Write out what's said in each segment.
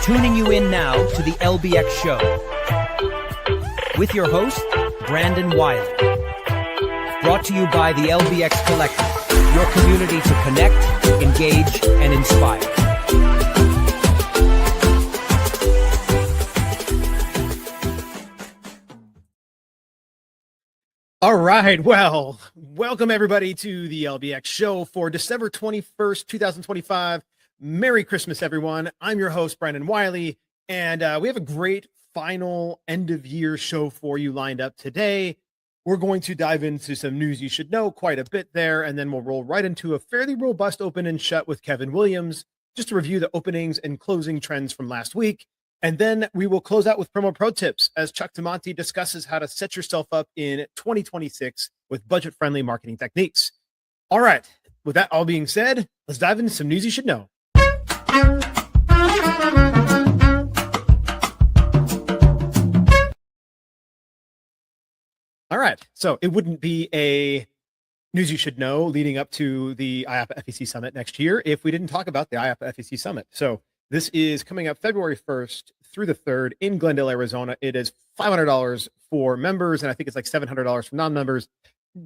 Tuning you in now to the LBX Show with your host, Brandon Wiley. Brought to you by the LBX Collective, your community to connect, engage, and inspire. All right, well, welcome everybody to the LBX Show for December 21st, 2025. Merry Christmas, everyone. I'm your host, Brandon Wiley, and we have a great final end-of-year show for you lined up today. We're going to dive into some news you should know, quite a bit there, and then we'll roll right into a fairly robust open and shut with Kevin Williams, just to review the openings and closing trends from last week. And then we will close out with promo pro tips as Chuck DeMonte discusses how to set yourself up in 2026 with budget-friendly marketing techniques. All right, with that all being said, let's dive into some news you should know. All right, so it wouldn't be a news you should know leading up to the IAAPA FEC Summit next year if we didn't talk about the IAAPA FEC Summit. So this is coming up February 1st through the 3rd in Glendale, Arizona. It is $500 for members, and I think it's like $700 for non-members.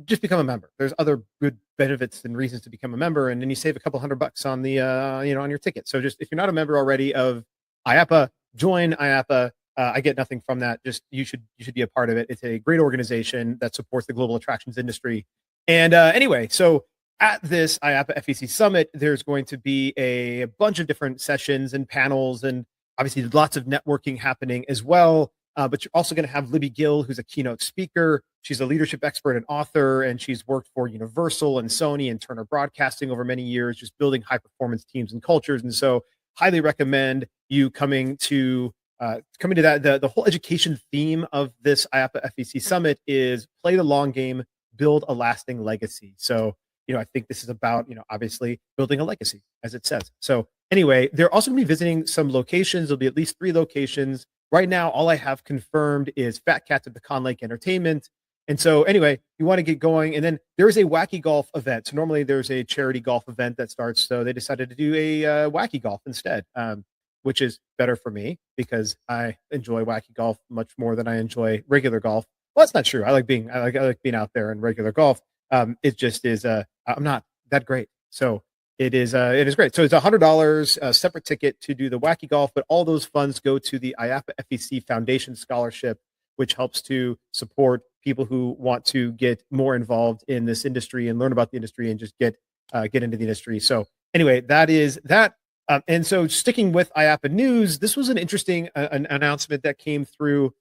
Just become a member. There's other good benefits and reasons to become a member, and then you save a couple $100 on the on your ticket. So just if you're not a member already of IAAPA, join IAAPA. I get nothing from that. Just you should be a part of it. It's a great organization that supports the global attractions industry. And anyway, so at this IAAPA FEC Summit, there's going to be a bunch of different sessions and panels, and obviously lots of networking happening as well. But you're also going to have Libby Gill, who's a keynote speaker. She's a leadership expert and author, and she's worked for Universal and Sony and Turner Broadcasting over many years, just building high-performance teams and cultures. And so highly recommend you coming to that. The whole education theme of this IAAPA FEC Summit is play the long game, build a lasting legacy. So, I think this is about, obviously building a legacy, as it says. So anyway, they're also going to be visiting some locations. There'll be at least 3 locations. Right now, all I have confirmed is Fat Cats at the Con Lake Entertainment. And so anyway, you want to get going. And then there is a wacky golf event. So normally there's a charity golf event that starts. So they decided to do a wacky golf instead, which is better for me because I enjoy wacky golf much more than I enjoy regular golf. Well, that's not true. I like being out there in regular golf. It just is, I'm not that great. So it is great. So it's $100, a separate ticket to do the wacky golf, but all those funds go to the IAAPA FEC Foundation Scholarship, which helps to support people who want to get more involved in this industry and learn about the industry and just get into the industry. So anyway, that is that. And so sticking with IAAPA news, this was an interesting an announcement that came through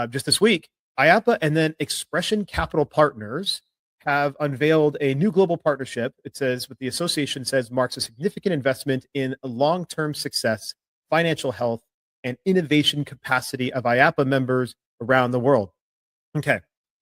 just this week. IAAPA and then Expression Capital Partners have unveiled a new global partnership. It says, what the association says marks a significant investment in long-term success, financial health, and innovation capacity of IAAPA members around the world. Okay,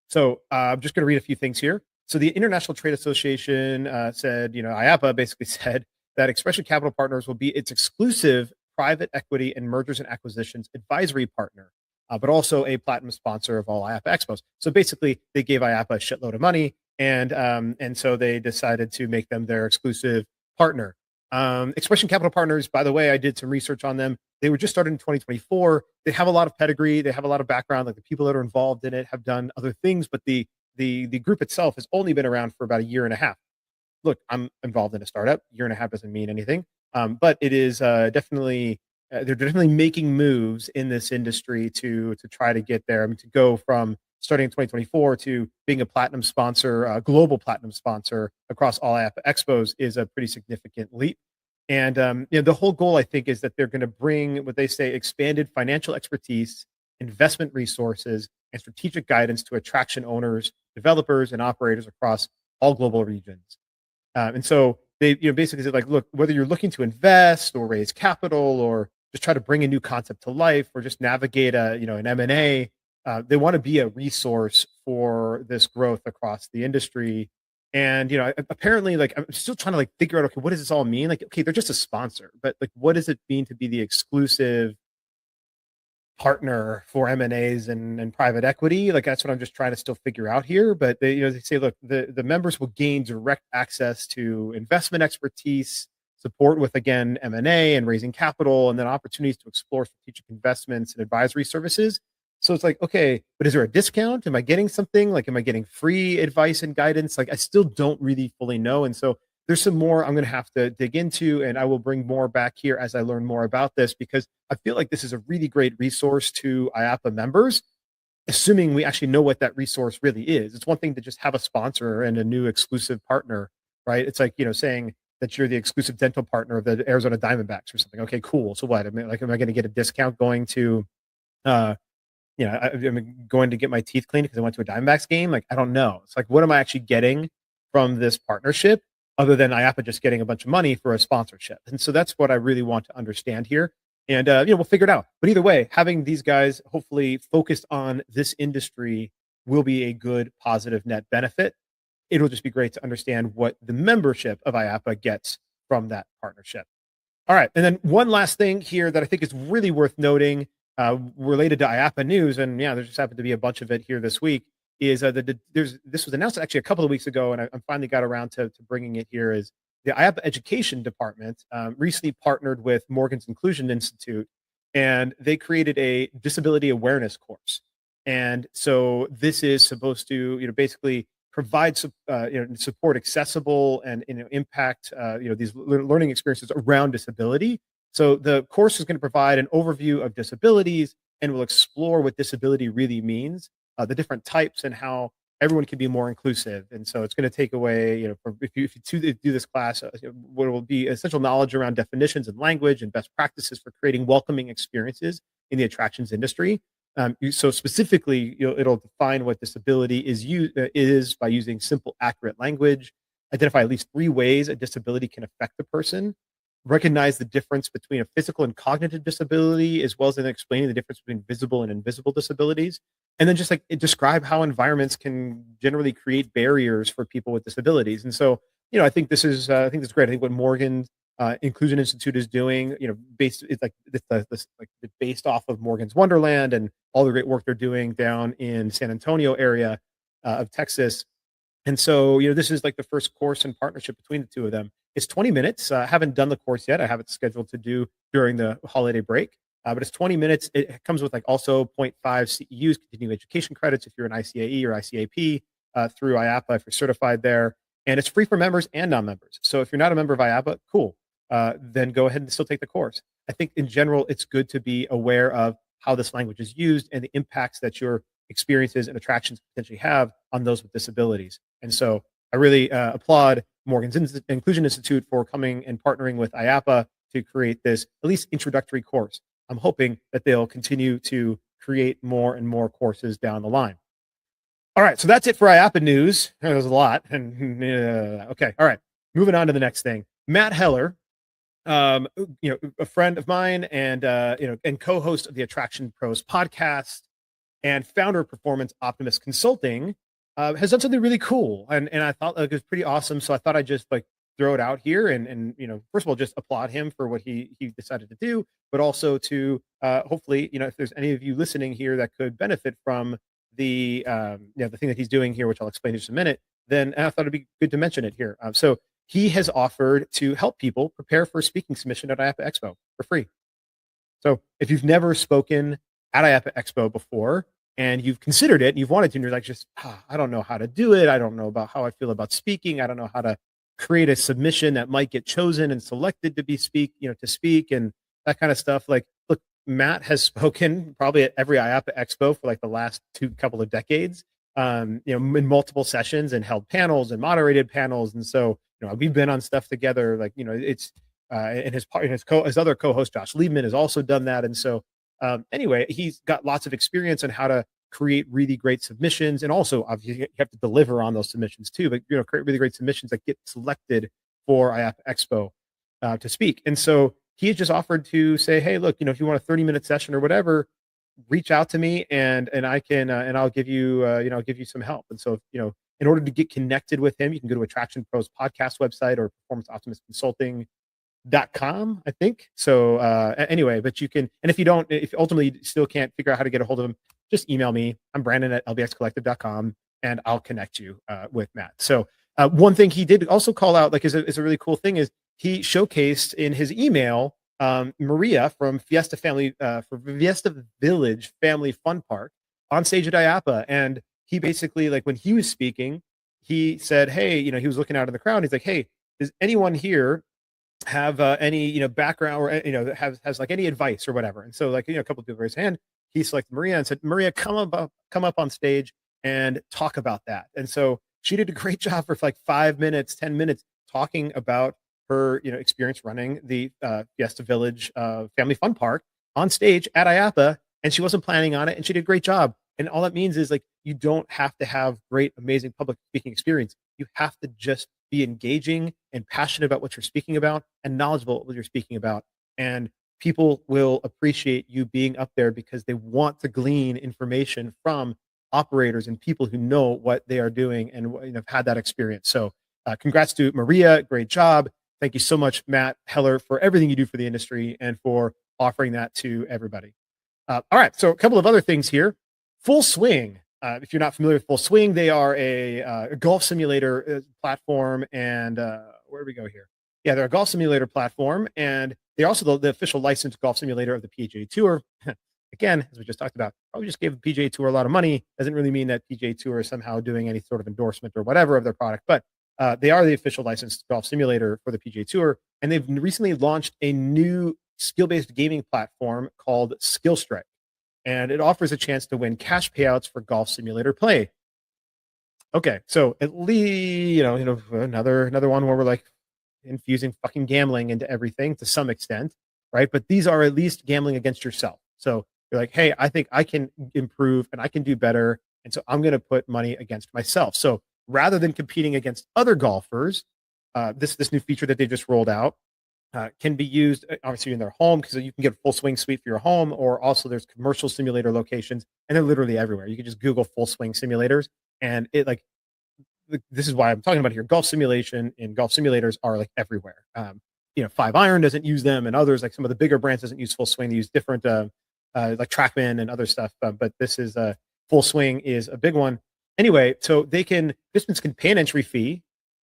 so I'm just going to read a few things here. So the International Trade Association said, IAAPA basically said that Expression Capital Partners will be its exclusive private equity and mergers and acquisitions advisory partner, but also a platinum sponsor of all IAAPA expos. So basically, they gave IAAPA a shitload of money, and so they decided to make them their exclusive partner. Expression Capital Partners, by the way, I did some research on them. They were just started in 2024. They have a lot of pedigree. They have a lot of background. Like the people that are involved in it have done other things, but the group itself has only been around for about a year and a half. Look, I'm involved in a startup. Year and a half doesn't mean anything, but it is definitely they're definitely making moves in this industry to try to get there. I mean, to go from starting in 2024 to being a platinum sponsor, a global platinum sponsor across all IAAPA expos is a pretty significant leap. And the whole goal, I think, is that they're going to bring what they say expanded financial expertise, investment resources, and strategic guidance to attraction owners, developers, and operators across all global regions. And so they basically said, like, look, whether you're looking to invest or raise capital or just try to bring a new concept to life or just navigate an M&A, they want to be a resource for this growth across the industry. And apparently, like, I'm still trying to like figure out, okay, what does this all mean? Like, okay, they're just a sponsor, but like, what does it mean to be the exclusive partner for M&As and private equity? Like, that's what I'm just trying to still figure out here. But they say, look, the members will gain direct access to investment expertise, support with, again, M&A and raising capital, and then opportunities to explore strategic investments and advisory services. So it's like, okay, but is there a discount? Am I getting something? Like, am I getting free advice and guidance? Like, I still don't really fully know. And so there's some more I'm going to have to dig into, and I will bring more back here as I learn more about this, because I feel like this is a really great resource to IAAPA members, assuming we actually know what that resource really is. It's one thing to just have a sponsor and a new exclusive partner, right? It's like, saying that you're the exclusive dental partner of the Arizona Diamondbacks or something. Okay, cool. So what? I mean, like, am I going to get a discount going to, I'm going to get my teeth cleaned because I went to a Diamondbacks game? Like, I don't know. It's like, what am I actually getting from this partnership other than IAAPA just getting a bunch of money for a sponsorship? And so that's what I really want to understand here. And, we'll figure it out. But either way, having these guys hopefully focused on this industry will be a good, positive net benefit. It'll just be great to understand what the membership of IAAPA gets from that partnership. All right. And then one last thing here that I think is really worth noting, related to IAAPA news, and yeah, there just happened to be a bunch of it here this week, is this was announced actually a couple of weeks ago, and I finally got around to bringing it here, is the IAAPA Education Department recently partnered with Morgan's Inclusion Institute, and they created a disability awareness course. And so this is supposed to, basically provide support, accessible and impact these learning experiences around disability. So the course is going to provide an overview of disabilities and will explore what disability really means, the different types, and how everyone can be more inclusive. And so it's going to take away, if you do this class, what will be essential knowledge around definitions and language and best practices for creating welcoming experiences in the attractions industry. So specifically, it'll define what disability is by using simple, accurate language, identify at least 3 ways a disability can affect the person, recognize the difference between a physical and cognitive disability, as well as in explaining the difference between visible and invisible disabilities. And then just like describe how environments can generally create barriers for people with disabilities. And so, I think this is great. I think what Morgan Inclusion Institute is doing, based off of Morgan's Wonderland and all the great work they're doing down in San Antonio area of Texas. And so, this is like the first course in partnership between the two of them. It's 20 minutes. I haven't done the course yet. I have it scheduled to do during the holiday break, but it's 20 minutes. It comes with like also 0.5 CEUs, continuing education credits, if you're an ICAE or ICAP, through IAAPA if you're certified there. And it's free for members and non-members. So if you're not a member of IAAPA, cool. Then go ahead and still take the course. I think in general, it's good to be aware of how this language is used and the impacts that your experiences and attractions potentially have on those with disabilities. And so I really applaud Morgan's Inclusion Institute for coming and partnering with IAAPA to create this at least introductory course. I'm hoping that they'll continue to create more and more courses down the line. All right, so that's it for IAAPA news. There's a lot. And okay, all right. Moving on to the next thing. Matt Heller, a friend of mine and and co-host of the Attraction Pros podcast and founder of Performance Optimist Consulting, has done something really cool, and I thought it was pretty awesome. So I thought I'd just throw it out here, and first of all, just applaud him for what he decided to do, but also to hopefully, if there's any of you listening here that could benefit from the the thing that he's doing here, which I'll explain in just a minute, then I thought it'd be good to mention it here. So he has offered to help people prepare for a speaking submission at IAAPA Expo for free. So if you've never spoken at IAAPA Expo before, and you've considered it, and you've wanted to, and you're like, I don't know how to do it. I don't know about how I feel about speaking. I don't know how to create a submission that might get chosen and selected to speak and that kind of stuff. Like, look, Matt has spoken probably at every IAAPA Expo for the last couple of decades, in multiple sessions, and held panels and moderated panels. And so, we've been on stuff together. It's and his other co-host Josh Liebman has also done that. And so, anyway, he's got lots of experience on how to create really great submissions, and also obviously you have to deliver on those submissions too. But create really great submissions that get selected for IAAPA Expo to speak. And so he has just offered to say, hey, look, if you want a 30-minute session or whatever, reach out to me, and I can and I'll give you I'll give you some help. And so in order to get connected with him, you can go to Attraction Pros podcast website or performanceoptimistconsulting.com, I think. So anyway, but you can, and if you ultimately still can't figure out how to get a hold of him, just email me. I'm Brandon at lbxcollective.com, and I'll connect you with Matt. So one thing he did also call out, is a really cool thing, is he showcased in his email Maria from Fiesta Village Family Fun Park on stage at IAAPA. And he basically, like, when he was speaking, he said, hey, he was looking out in the crowd. He's like, hey, does anyone here have any, background or, has like any advice or whatever? And so, like, a couple of people raised their hand. He selected Maria and said, Maria, come up on stage and talk about that. And so she did a great job for like 5 minutes, 10 minutes talking about her, experience running the Fiesta Village Family Fun Park on stage at IAAPA, and she wasn't planning on it, and she did a great job. And all that means is, like, you don't have to have great, amazing public speaking experience. You have to just be engaging and passionate about what you're speaking about and knowledgeable about what you're speaking about. And people will appreciate you being up there because they want to glean information from operators and people who know what they are doing and have had that experience. So congrats to Maria. Great job. Thank you so much, Matt Heller, for everything you do for the industry and for offering that to everybody. All right. So a couple of other things here. Full Swing. If you're not familiar with Full Swing, they are a golf simulator platform. And where do we go here? Yeah, they're a golf simulator platform, and they're also the official licensed golf simulator of the PGA Tour. Again, as we just talked about, probably just gave the PGA Tour a lot of money. Doesn't really mean that PGA Tour is somehow doing any sort of endorsement or whatever of their product, but they are the official licensed golf simulator for the PGA Tour. And they've recently launched a new skill-based gaming platform called Skill Strike. And it offers a chance to win cash payouts for golf simulator play. Okay, so at least, another one where we're like infusing fucking gambling into everything to some extent, right? But these are at least gambling against yourself. So you're like, hey, I think I can improve and I can do better. And so I'm going to put money against myself. So rather than competing against other golfers, this new feature that they just rolled out can be used obviously in their home, because you can get a Full Swing suite for your home, or also there's commercial simulator locations, and they're literally everywhere. You can just Google Full Swing simulators, and this is why I'm talking about here. Golf simulation and golf simulators are like everywhere. 5-Iron doesn't use them, and others, like some of the bigger brands, doesn't use Full Swing. They use different like TrackMan and other stuff, but this is Full Swing is a big one. Anyway, so participants can pay an entry fee,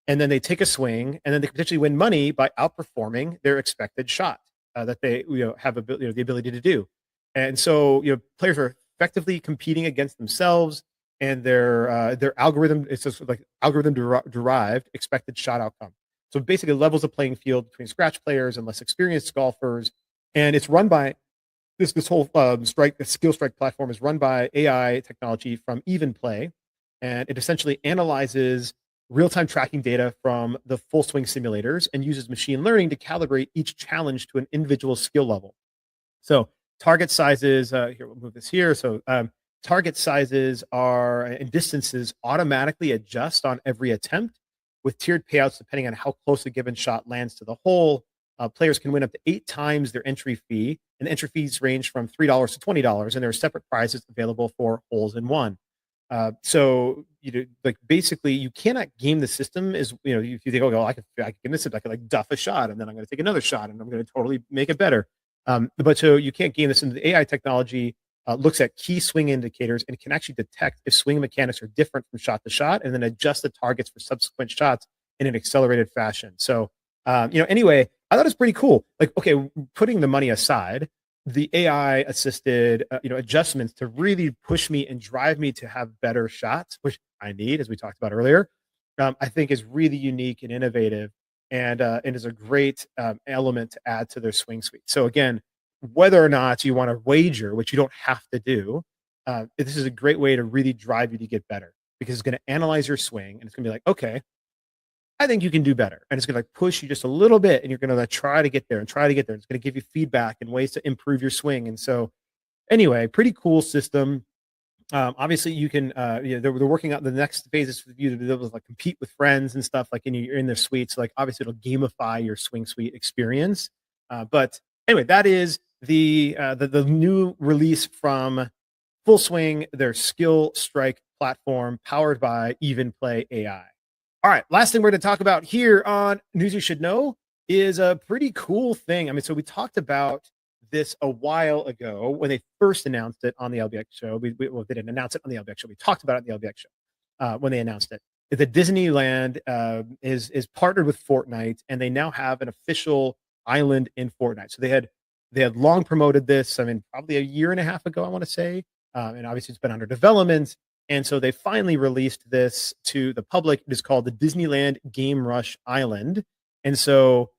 and then they take a swing, and then they can potentially win money by outperforming their expected shot that they have the ability to do. And so players are effectively competing against themselves and their algorithm. It's just like algorithm derived expected shot outcome. So basically levels the playing field between scratch players and less experienced golfers. And it's run by this whole Skill Strike platform is run by AI technology from Even Play, and it essentially analyzes real-time tracking data from the Full Swing simulators and uses machine learning to calibrate each challenge to an individual skill level. So target sizes, here, we'll move this here. So target sizes and distances automatically adjust on every attempt, with tiered payouts depending on how close a given shot lands to the hole. Players can win up to 8 times their entry fee, and entry fees range from $3 to $20, and there are separate prizes available for holes in one. So basically you cannot game the system if you think, oh, I can game this, I can like duff a shot, and then I'm going to take another shot and I'm going to totally make it better. But so you can't game this. And the AI technology looks at key swing indicators and can actually detect if swing mechanics are different from shot to shot, and then adjust the targets for subsequent shots in an accelerated fashion. So, anyway, I thought it was pretty cool. Like, okay, putting the money aside, the AI assisted, adjustments to really push me and drive me to have better shots, which I need, as we talked about earlier, I think is really unique and innovative, and is a great element to add to their swing suite. So again, whether or not you want to wager, which you don't have to do, this is a great way to really drive you to get better, because it's going to analyze your swing and it's going to be like, okay, I think you can do better. And it's going to push you just a little bit, and you're going to try to get there and try to get there. It's going to give you feedback and ways to improve your swing. And so anyway, pretty cool system. Obviously you can, they're working out the next phases for you to be able to compete with friends and stuff like in their suites. So obviously it'll gamify your swing suite experience. But anyway, that is the new release from Full Swing, their Skill Strike platform powered by Even Play AI. All right, last thing we're going to talk about here on News You Should Know is a pretty cool thing. I mean, so we talked about this a while ago when they first announced it on the LBX show. They didn't announce it on the LBX show. We talked about it on the LBX show when they announced it. the Disneyland is partnered with Fortnite, and they now have an official island in Fortnite. So they had long promoted this. I mean, probably a year and a half ago, I want to say, and obviously it's been under development. And so they finally released this to the public. It is called the Disneyland Game Rush Island. And so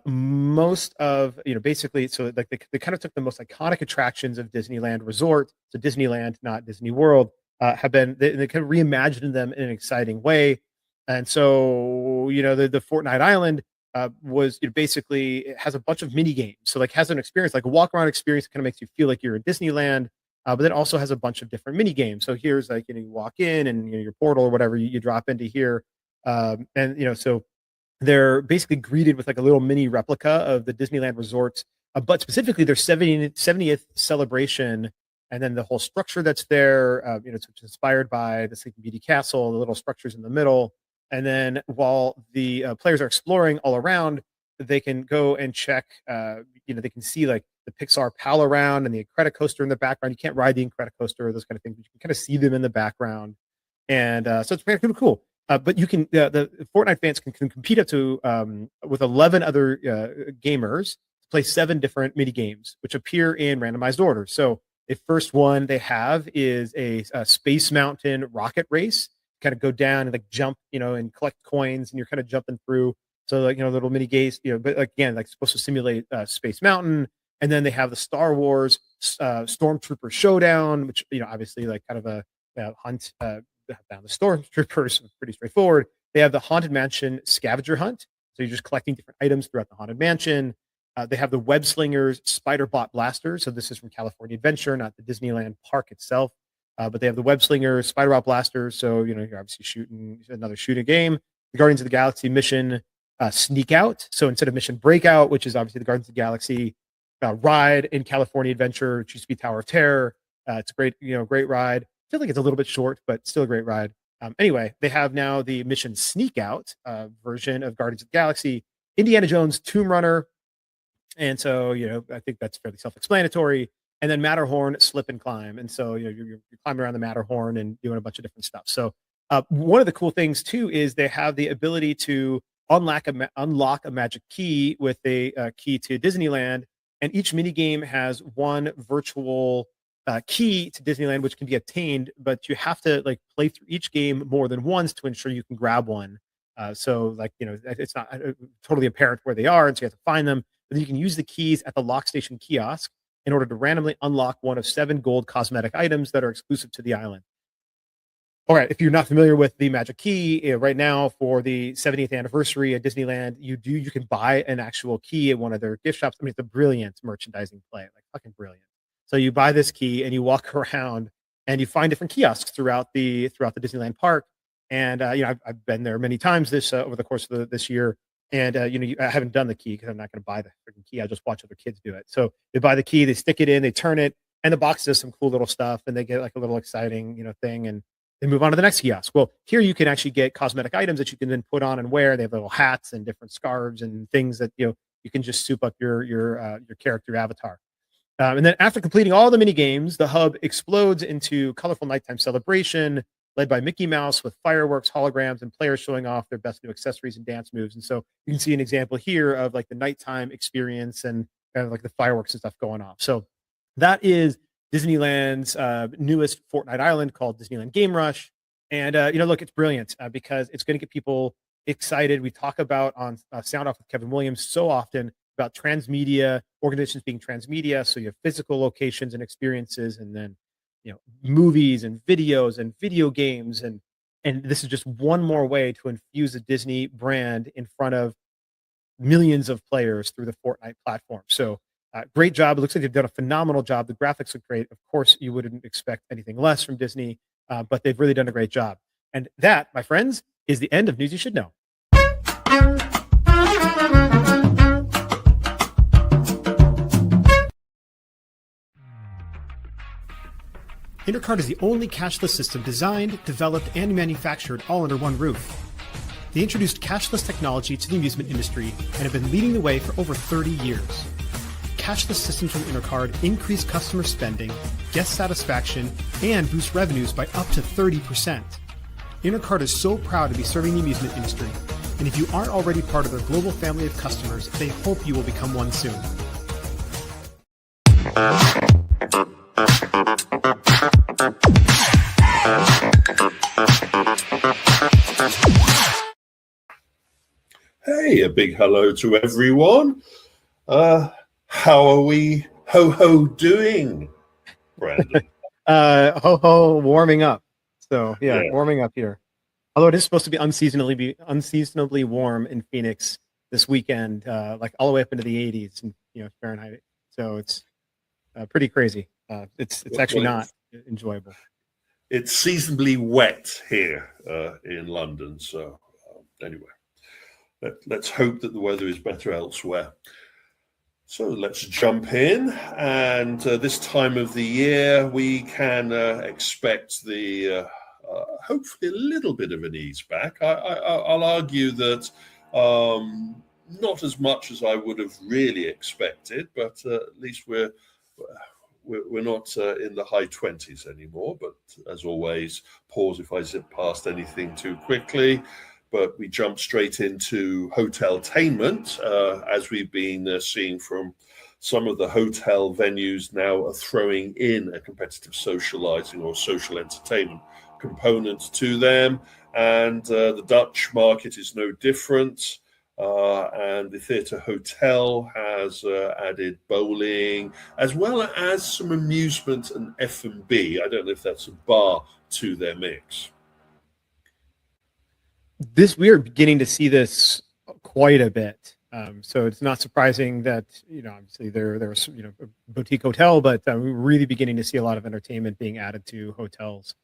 most of, basically, so like they kind of took the most iconic attractions of Disneyland Resort, so Disneyland, not Disney World, have been, they kind of reimagined them in an exciting way. And so, the Fortnite Island was basically, it has a bunch of mini games. So like has an experience, like a walk around experience that kind of makes you feel like you're in Disneyland. But then also has a bunch of different mini games. So here's like, you walk in and your portal or whatever, you drop into here. And, so they're basically greeted with like a little mini replica of the Disneyland resorts, but specifically their 70th celebration. And then the whole structure that's there, it's inspired by the Sleeping Beauty Castle, the little structures in the middle. And then while the players are exploring all around, they can go and check, they can see like the Pixar Pal around and the Incredicoaster in the background. You can't ride the Incredicoaster or those kind of things, but you can kind of see them in the background. And so it's pretty cool. But you can, the Fortnite fans can compete up to, with 11 other gamers, to play 7 different mini games, which appear in randomized order. So the first one they have is a Space Mountain rocket race. Kind of go down and like jump, and collect coins, and you're kind of jumping through. So like, little mini games, but again, like supposed to simulate Space Mountain. And then they have the Star Wars Stormtrooper Showdown, which, obviously like kind of a hunt down the Stormtroopers, pretty straightforward. They have the Haunted Mansion Scavenger Hunt. So you're just collecting different items throughout the Haunted Mansion. They have the Web Slingers Spider-Bot Blaster. So this is from California Adventure, not the Disneyland park itself. But they have the Web Slingers Spider-Bot Blasters. So, you're obviously shooting another shooting game. The Guardians of the Galaxy Mission Sneak Out. So instead of Mission Breakout, which is obviously the Guardians of the Galaxy ride in California Adventure, which used to be Tower of Terror. It's a great, great ride. I feel like it's a little bit short, but still a great ride. Anyway, they have now the Mission Sneak Out version of Guardians of the Galaxy, Indiana Jones Tomb Runner. And so, I think that's fairly self-explanatory. And then Matterhorn Slip and Climb. And so, you're climbing around the Matterhorn and doing a bunch of different stuff. So one of the cool things too is they have the ability to unlock a magic key with a key to Disneyland. And each mini game has one virtual key to Disneyland, which can be obtained, but you have to like play through each game more than once to ensure you can grab one. So like, it's not totally apparent where they are. And so you have to find them, but you can use the keys at the Lock Station kiosk in order to randomly unlock one of 7 gold cosmetic items that are exclusive to the island. All right, if you're not familiar with the Magic Key, right now for the 70th anniversary at Disneyland, you can buy an actual key at one of their gift shops. I mean, it's a brilliant merchandising play, like fucking brilliant. So you buy this key and you walk around and you find different kiosks throughout the Disneyland park. And I've been there many times this over the course of this year. And I haven't done the key because I'm not going to buy the freaking key. I'll just watch other kids do it. So they buy the key, they stick it in, they turn it, and the box does some cool little stuff, and they get like a little exciting thing, and they move on to the next kiosk. Well, here you can actually get cosmetic items that you can then put on and wear. They have little hats and different scarves and things that you can just soup up your character avatar. And then after completing all the mini games, the hub explodes into colorful nighttime celebration led by Mickey Mouse with fireworks, holograms, and players showing off their best new accessories and dance moves. And so you can see an example here of like the nighttime experience and kind of like the fireworks and stuff going off. So that is Disneyland's newest Fortnite island called Disneyland Game Rush. And, look, it's brilliant because it's going to get people excited. We talk about on Sound Off with Kevin Williams so often about transmedia, organizations being transmedia. So you have physical locations and experiences, and then movies and videos and video games, and this is just one more way to infuse the Disney brand in front of millions of players through the Fortnite platform. So great job. It looks like they've done a phenomenal job. The graphics look great. Of course, you wouldn't expect anything less from Disney, but they've really done a great job. And that, my friends, is the end of News You Should Know. Intercard is the only cashless system designed, developed, and manufactured all under one roof. They introduced cashless technology to the amusement industry and have been leading the way for over 30 years. Cashless systems from Intercard increase customer spending, guest satisfaction, and boost revenues by up to 30%. Intercart is so proud to be serving the amusement industry, and if you aren't already part of their global family of customers, they hope you will become one soon. Hey, a big hello to everyone. How are we ho doing, Brandon? Warming up. So yeah, warming up here. Although it is supposed to be unseasonably warm in Phoenix this weekend, like all the way up into the 80s and Fahrenheit. So it's pretty crazy. It's actually not enjoyable. It's seasonably wet here in London. So anyway, let's hope that the weather is better elsewhere. So let's jump in, and this time of the year we can expect the hopefully a little bit of an ease back. I'll argue that not as much as I would have really expected, but at least we're not in the high 20s anymore. But as always, pause if I zip past anything too quickly. But we jump straight into Hoteltainment, as we've been seeing from some of the hotel venues now are throwing in a competitive socializing or social entertainment component to them. And the Dutch market is no different. And the Theatre Hotel has added bowling, as well as some amusement and F&B. I don't know if that's a bar to their mix. We are beginning to see this quite a bit. So it's not surprising that, obviously there's a boutique hotel, but we're really beginning to see a lot of entertainment being added to hotels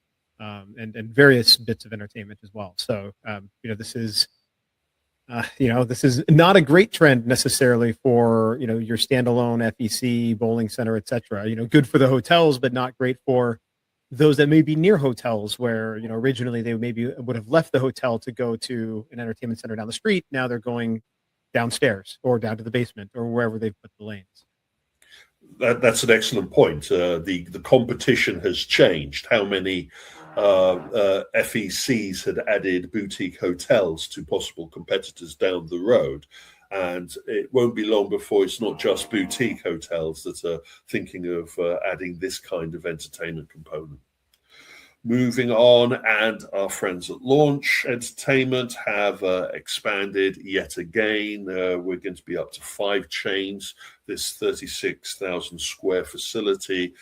and various bits of entertainment as well. So, this is not a great trend necessarily for, your standalone FEC, bowling center, et cetera. Good for the hotels, but not great for those that may be near hotels where, originally they maybe would have left the hotel to go to an entertainment center down the street. Now they're going downstairs or down to the basement or wherever they've put the lanes. That's an excellent point. The competition has changed. How many FECs had added boutique hotels to possible competitors down the road? And it won't be long before it's not just boutique hotels that are thinking of adding this kind of entertainment component. Moving on, and our friends at Launch Entertainment have expanded yet again. We're going to be up to 5 chains. This 36,000 square facility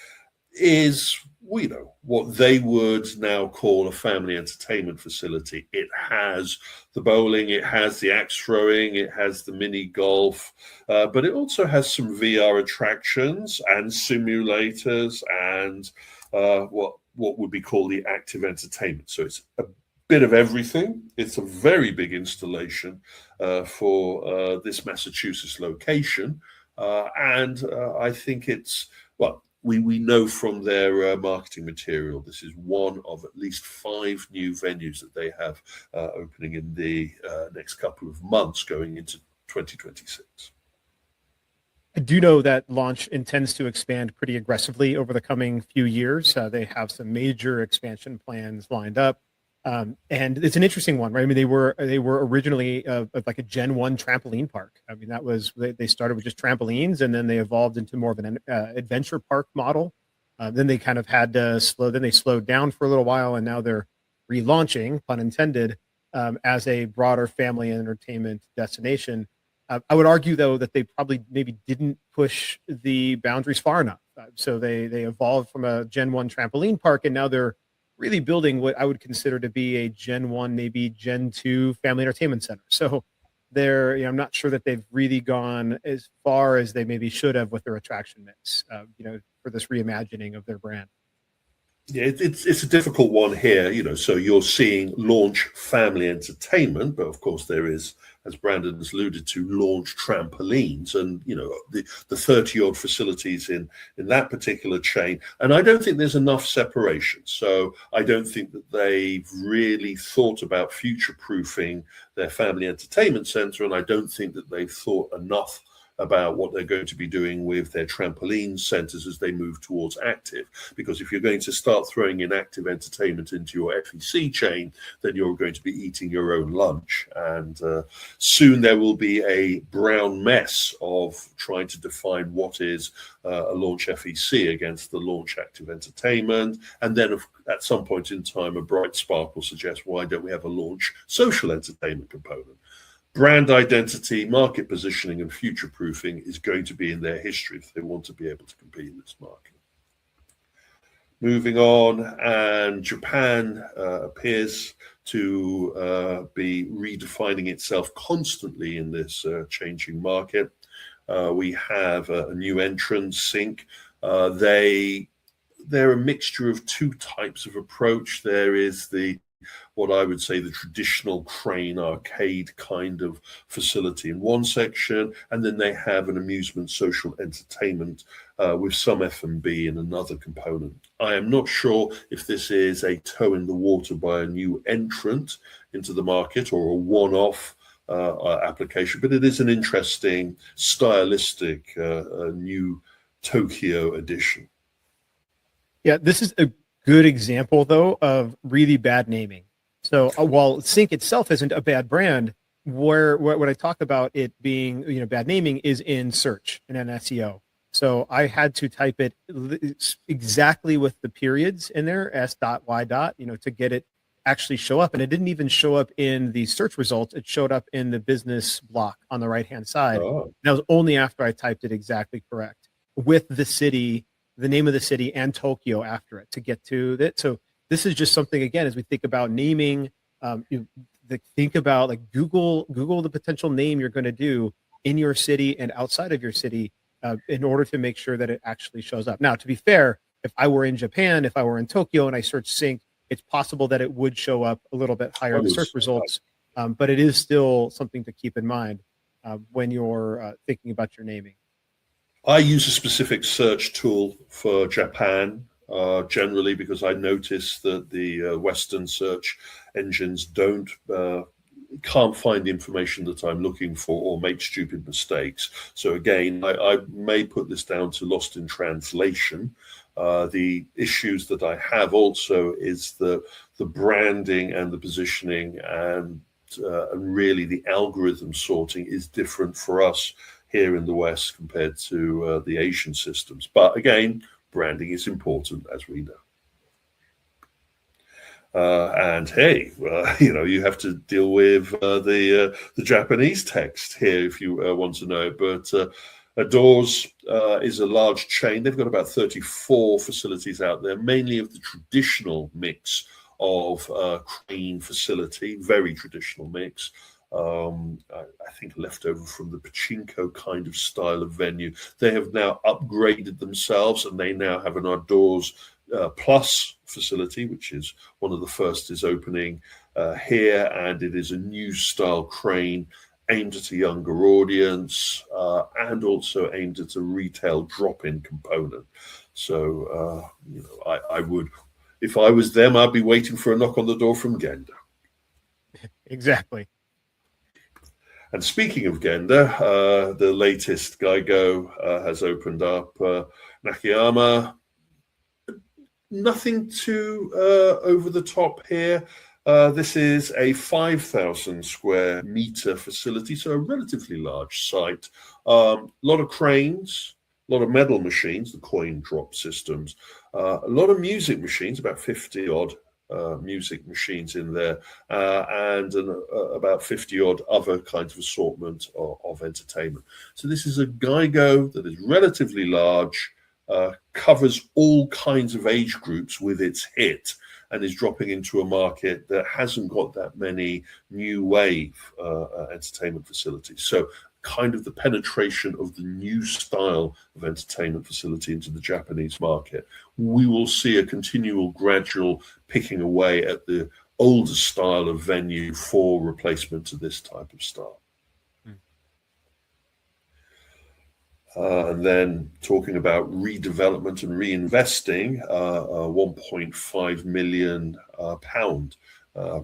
is, what they would now call a family entertainment facility. It has the bowling, it has the axe throwing, it has the mini golf, but it also has some VR attractions and simulators and what would be called the active entertainment. So it's a bit of everything. It's a very big installation for this Massachusetts location. And I think it's, we know from their marketing material, this is one of at least 5 new venues that they have opening in the next couple of months going into 2026. I do know that Launch intends to expand pretty aggressively over the coming few years. They have some major expansion plans lined up. And it's an interesting one, right? I mean, they were originally like a Gen 1 trampoline park. I mean, they started with just trampolines, and then they evolved into more of an adventure park model. Then they kind of had to they slowed down for a little while, and now they're relaunching, pun intended, as a broader family entertainment destination. I would argue, though, that they probably maybe didn't push the boundaries far enough. So they evolved from a Gen 1 trampoline park, and now they're really building what I would consider to be a Gen 1, maybe Gen 2 family entertainment center. So I'm not sure that they've really gone as far as they maybe should have with their attraction mix, for this reimagining of their brand. Yeah, it's a difficult one here, so you're seeing Launch family entertainment, but of course there is, as Brandon has alluded to, Launch trampolines and, the 30-odd facilities in that particular chain. And I don't think there's enough separation. So I don't think that they've really thought about future-proofing their family entertainment center. And I don't think that they've thought enough about what they're going to be doing with their trampoline centers as they move towards active. Because if you're going to start throwing in active entertainment into your FEC chain, then you're going to be eating your own lunch. And soon there will be a brown mess of trying to define what is a launch FEC against the launch active entertainment. And then at some point in time, a bright spark will suggest, why don't we have a launch social entertainment component? Brand identity, market positioning, and future proofing is going to be in their history if they want to be able to compete in this market. Moving on, and Japan appears to be redefining itself constantly in this changing market. We have a new entrant, Sync. They're a mixture of two types of approach. There is what I would say the traditional crane arcade kind of facility in one section, and then they have an amusement social entertainment with some F&B in another component. I am not sure if this is a toe in the water by a new entrant into the market or a one-off application, but it is an interesting stylistic new Tokyo edition. Yeah, this is a good example, though, of really bad naming. So while Sync itself isn't a bad brand, what I talk about it being bad naming is in search and in SEO. So I had to type it exactly with the periods in there, S.Y. To get it actually show up. And it didn't even show up in the search results. It showed up in the business block on the right-hand side. Oh. And that was only after I typed it exactly correct with the city, the name of the city, and Tokyo after it to get to it. So this is just something, again, as we think about naming, think about like Google the potential name you're going to do in your city and outside of your city in order to make sure that it actually shows up. Now, to be fair, if I were in Japan, if I were in Tokyo and I search Sync, it's possible that it would show up a little bit higher in the search results, but it is still something to keep in mind when you're thinking about your naming. I use a specific search tool for Japan generally because I notice that the Western search engines can't find the information that I'm looking for or make stupid mistakes. So again, I may put this down to lost in translation. The issues that I have also is the branding and the positioning and really the algorithm sorting is different for us here in the West compared to the Asian systems. But again, branding is important, as we know. And hey, you have to deal with the Japanese text here if you want to know. But Adores is a large chain. They've got about 34 facilities out there, mainly of the traditional mix of crane facility, very traditional mix. I think left over from the pachinko kind of style of venue. They have now upgraded themselves and they now have an Outdoors Plus facility, which is one of the first is opening here, and it is a new style crane aimed at a younger audience and also aimed at a retail drop-in component. So, I would, if I was them, I'd be waiting for a knock on the door from Genda. Exactly. And speaking of Genda, the latest Geigo has opened up. Nakayama, nothing too over the top here. This is a 5,000 square meter facility, so a relatively large site. A lot of cranes, a lot of medal machines, the coin drop systems, a lot of music machines, about 50 odd music machines in there, and about 50 odd other kinds of assortment of entertainment. So this is a Geigo that is relatively large, covers all kinds of age groups with its hit, and is dropping into a market that hasn't got that many new wave entertainment facilities. So kind of the penetration of the new style of entertainment facility into the Japanese market. We will see a continual gradual picking away at the older style of venue for replacement to this type of style. And then talking about redevelopment and reinvesting, £1.5 million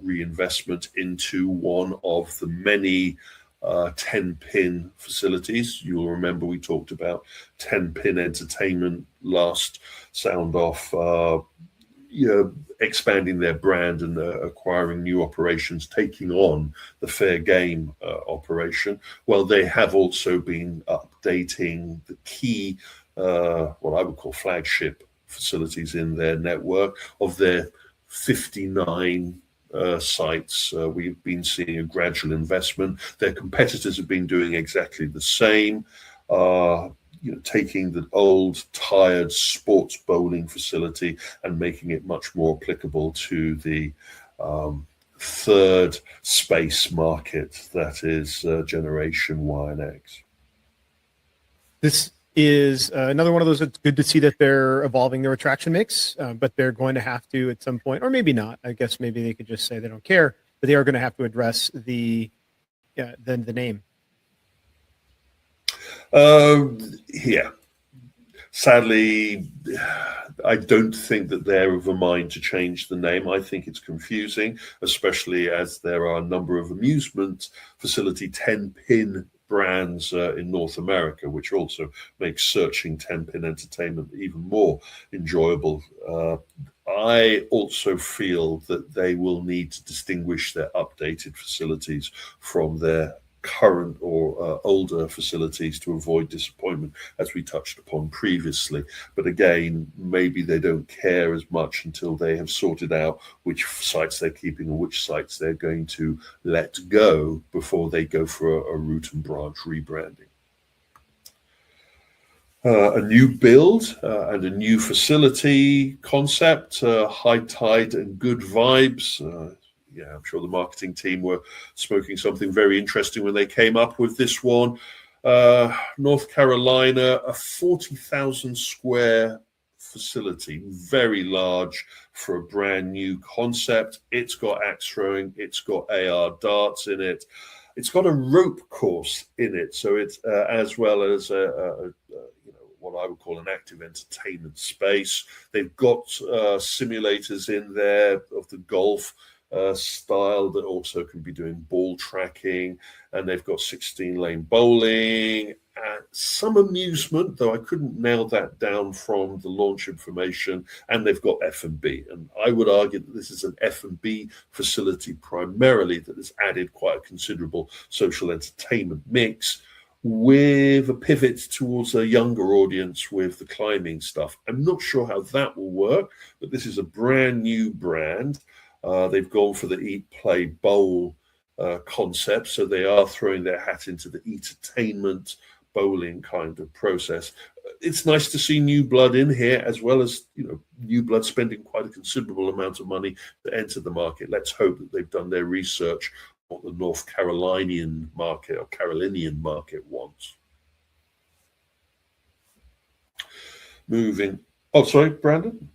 reinvestment into one of the many 10-pin facilities. You'll remember we talked about 10-pin entertainment last sound off, expanding their brand and acquiring new operations, taking on the Fair Game operation. Well, they have also been updating the key, what I would call flagship facilities in their network. Of their 59 sites, we've been seeing a gradual investment. Their competitors have been doing exactly the same, taking the old tired sports bowling facility and making it much more applicable to the third space market, that is Generation Y and X. This is another one of those. It's good to see that they're evolving their attraction mix, but they're going to have to at some point, or maybe not. I guess maybe they could just say they don't care, but they are going to have to address the name. Yeah. Sadly, I don't think that they're of a mind to change the name. I think it's confusing, especially as there are a number of amusement facility 10-pin brands in North America, which also makes searching 10-pin entertainment even more enjoyable. I also feel that they will need to distinguish their updated facilities from their current or older facilities to avoid disappointment, as we touched upon previously. But again, maybe they don't care as much until they have sorted out which sites they're keeping and which sites they're going to let go before they go for a root and branch rebranding. A new build and a new facility concept, high tide and good vibes. Yeah, I'm sure the marketing team were smoking something very interesting when they came up with this one. North Carolina, a 40,000 square facility, very large for a brand new concept. It's got axe throwing, it's got AR darts in it, it's got a rope course in it, so it's as well as what I would call an active entertainment space. They've got simulators in there of the golf style that also can be doing ball tracking, and they've got 16-lane bowling and some amusement, though I couldn't nail that down from the launch information, and they've got F&B, and I would argue that this is an F&B facility primarily that has added quite a considerable social entertainment mix with a pivot towards a younger audience with the climbing stuff. I'm not sure how that will work, but this is a brand new brand. They've gone for the eat, play, bowl concept, so they are throwing their hat into the entertainment bowling kind of process. It's nice to see new blood in here, as well as new blood spending quite a considerable amount of money to enter the market. Let's hope that they've done their research on what the North Carolinian market or Carolinian market wants. Moving. Oh, sorry, Brandon.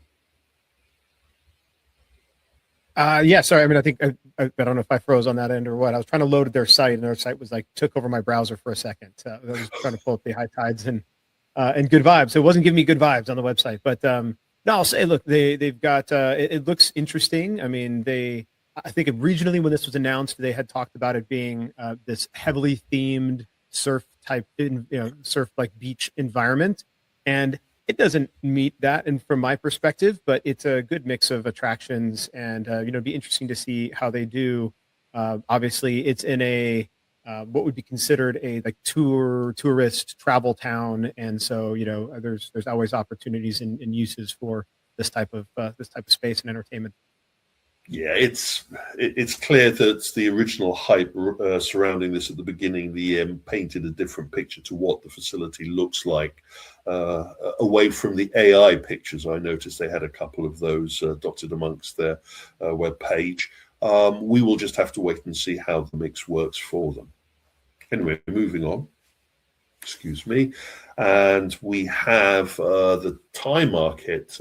Yeah, sorry. I mean, I think I don't know if I froze on that end or what. I was trying to load their site, and their site was took over my browser for a second. I was trying to pull up the high tides and good vibes. So it wasn't giving me good vibes on the website. But no, I'll say, look, they've got. It looks interesting. I mean, I think regionally when this was announced, they had talked about it being this heavily themed surf type, surf like beach environment, and it doesn't meet that, and from my perspective, but it's a good mix of attractions, and it'd be interesting to see how they do. Obviously, it's in a what would be considered a tourist travel town, and so there's always opportunities and uses for this type of space and entertainment. Yeah, it's clear that the original hype surrounding this at the beginning of the year painted a different picture to what the facility looks like. Away from the AI pictures, I noticed they had a couple of those dotted amongst their web page. We will just have to wait and see how the mix works for them. Anyway, moving on. Excuse me. And we have the Thai market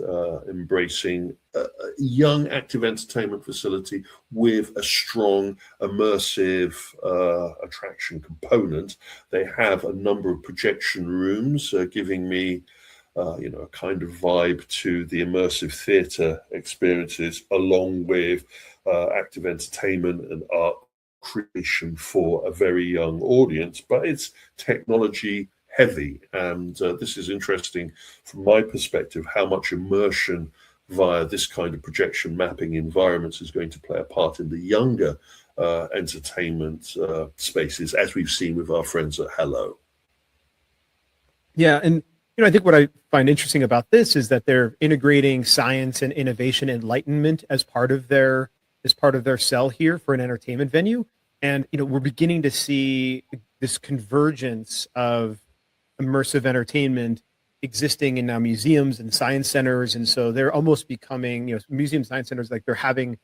embracing a young active entertainment facility with a strong immersive attraction component. They have a number of projection rooms giving me a kind of vibe to the immersive theater experiences, along with active entertainment and art creation for a very young audience, but it's technology heavy. And this is interesting from my perspective, how much immersion via this kind of projection mapping environments is going to play a part in the younger entertainment spaces, as we've seen with our friends at Hello. Yeah, and I think what I find interesting about this is that they're integrating science and innovation enlightenment as part of their sell here for an entertainment venue. And we're beginning to see this convergence of immersive entertainment existing in now museums and science centers. And so they're almost becoming, museum science centers, like they're having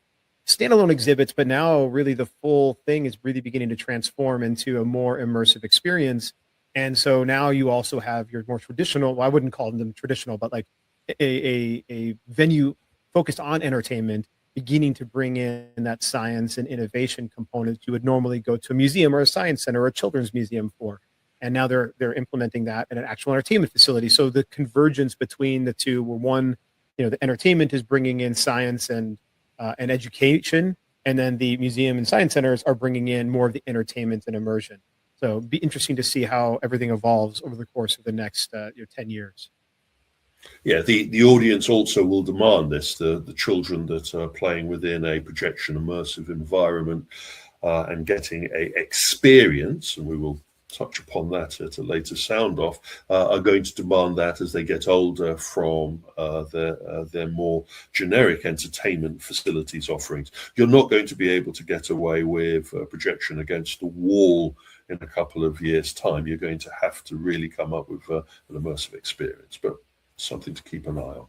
standalone exhibits, but now really the full thing is really beginning to transform into a more immersive experience. And so now you also have your more traditional, well, I wouldn't call them traditional, but like a venue focused on entertainment, beginning to bring in that science and innovation component you would normally go to a museum or a science center or a children's museum for. And now they're implementing that in an actual entertainment facility. So the convergence between the two, where one, the entertainment is bringing in science and education, and then the museum and science centers are bringing in more of the entertainment and immersion. So it'd be interesting to see how everything evolves over the course of the next 10 years. Yeah, the audience also will demand this, the children that are playing within a projection immersive environment and getting a experience, and we will touch upon that at a later sound off, are going to demand that as they get older from their more generic entertainment facilities offerings. You're not going to be able to get away with projection against the wall in a couple of years' time. You're going to have to really come up with an immersive experience, but something to keep an eye on.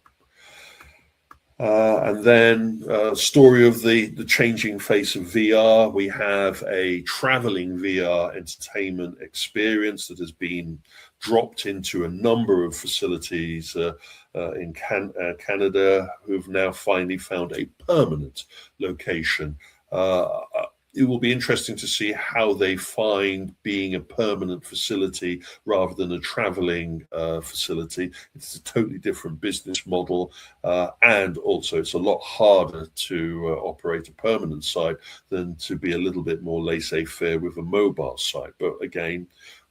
And then story of the changing face of VR. We have a traveling VR entertainment experience that has been dropped into a number of facilities in Canada, who've now finally found a permanent location. It will be interesting to see how they find being a permanent facility rather than a traveling facility. It's a totally different business model, and also it's a lot harder to operate a permanent site than to be a little bit more laissez-faire with a mobile site. But again,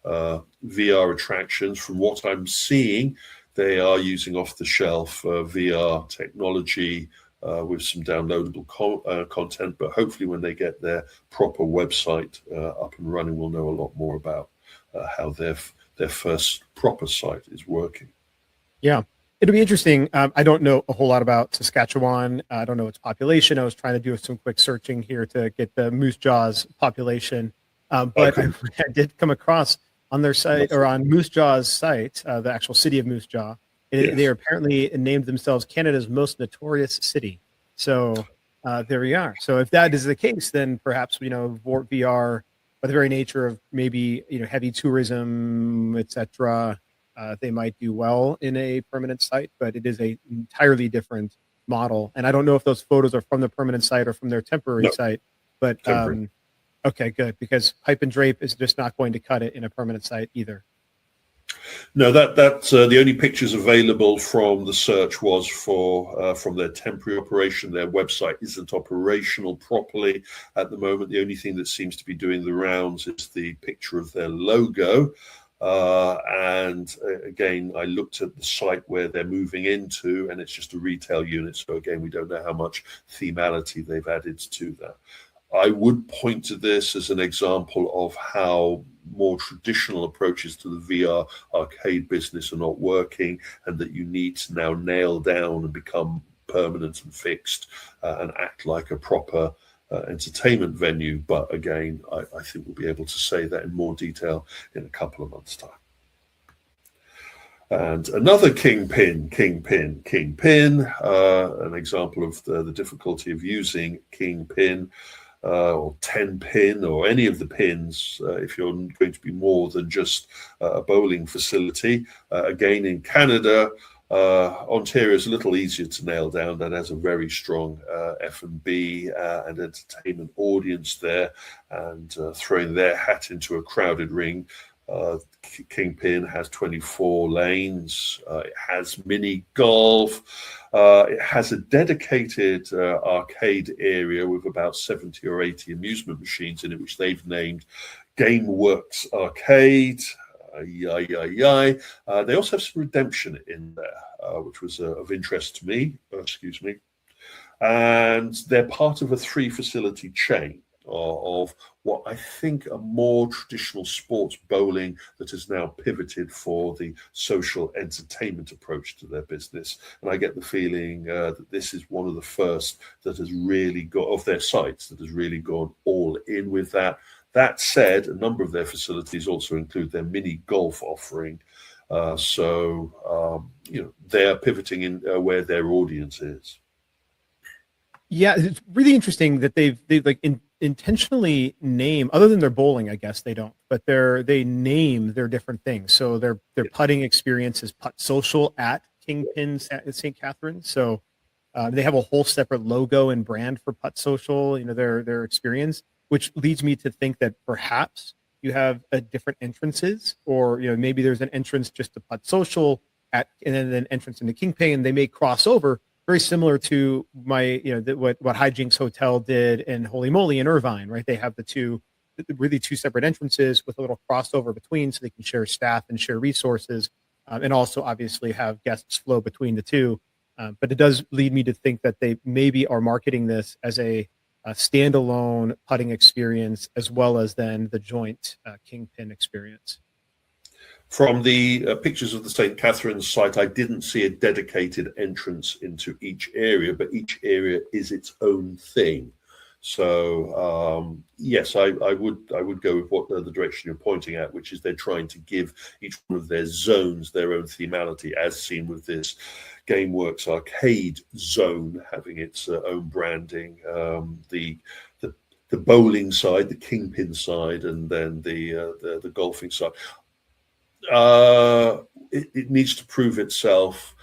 VR attractions, from what I'm seeing, they are using off-the-shelf VR technology with some downloadable content, but hopefully when they get their proper website up and running, we'll know a lot more about how their first proper site is working. Yeah, it'll be interesting. I don't know a whole lot about Saskatchewan. I don't know its population. I was trying to do some quick searching here to get the Moose Jaw's population, but I did come across on their site, or on Moose Jaw's site, the actual city of Moose Jaw. Yes. They are apparently named themselves Canada's most notorious city. So there we are. So if that is the case, then perhaps, VR, by the very nature of maybe, heavy tourism, etc., they might do well in a permanent site, but it is a entirely different model. And I don't know if those photos are from the permanent site or from their temporary site, but okay, good, because pipe and drape is just not going to cut it in a permanent site either. No, that's the only pictures available from the search was from their temporary operation. Their website isn't operational properly at the moment. The only thing that seems to be doing the rounds is the picture of their logo. And again, I looked at the site where they're moving into, and it's just a retail unit. So again, we don't know how much themality they've added to that. I would point to this as an example of how more traditional approaches to the VR arcade business are not working, and that you need to now nail down and become permanent and fixed and act like a proper entertainment venue. But again, I think we'll be able to say that in more detail in a couple of months' time. And another kingpin, an example of the difficulty of using kingpin, or 10 pin, or any of the pins, if you're going to be more than just a bowling facility. Again, in Canada, Ontario is a little easier to nail down. That has a very strong F&B and entertainment audience there, and throwing their hat into a crowded ring Kingpin has 24 lanes. It has mini golf. It has a dedicated arcade area with about 70 or 80 amusement machines in it, which they've named GameWorks Arcade. They also have some redemption in there, which was of interest to me. Excuse me. And they're part of a 3-facility chain of what I think are more traditional sports bowling that has now pivoted for the social entertainment approach to their business. And I get the feeling that this is one of the first that has really got, of their sites, that has really gone all in with that. That said, a number of their facilities also include their mini golf offering. So they are pivoting in where their audience is. Yeah, it's really interesting that they've like intentionally name, other than their bowling, I guess they don't, but they name their different things. So their putting experience is Putt Social at Kingpin St. Catharines. So they have a whole separate logo and brand for Putt Social, their experience, which leads me to think that perhaps you have a different entrances, or maybe there's an entrance just to Putt Social and then an entrance into Kingpin, and they may cross over. Very similar to my, what Hijinks Hotel did in Holy Moly in Irvine, right? They have the two separate entrances with a little crossover between, so they can share staff and share resources, and also obviously have guests flow between the two. But it does lead me to think that they maybe are marketing this as a standalone putting experience, as well as then the joint Kingpin experience. From the pictures of the St. Catharines site, I didn't see a dedicated entrance into each area, but each area is its own thing. So yes, I would go with what the direction you're pointing at, which is they're trying to give each one of their zones their own themality, as seen with this GameWorks Arcade zone having its own branding. The bowling side, the Kingpin side, and then the golfing side. It needs to prove itself.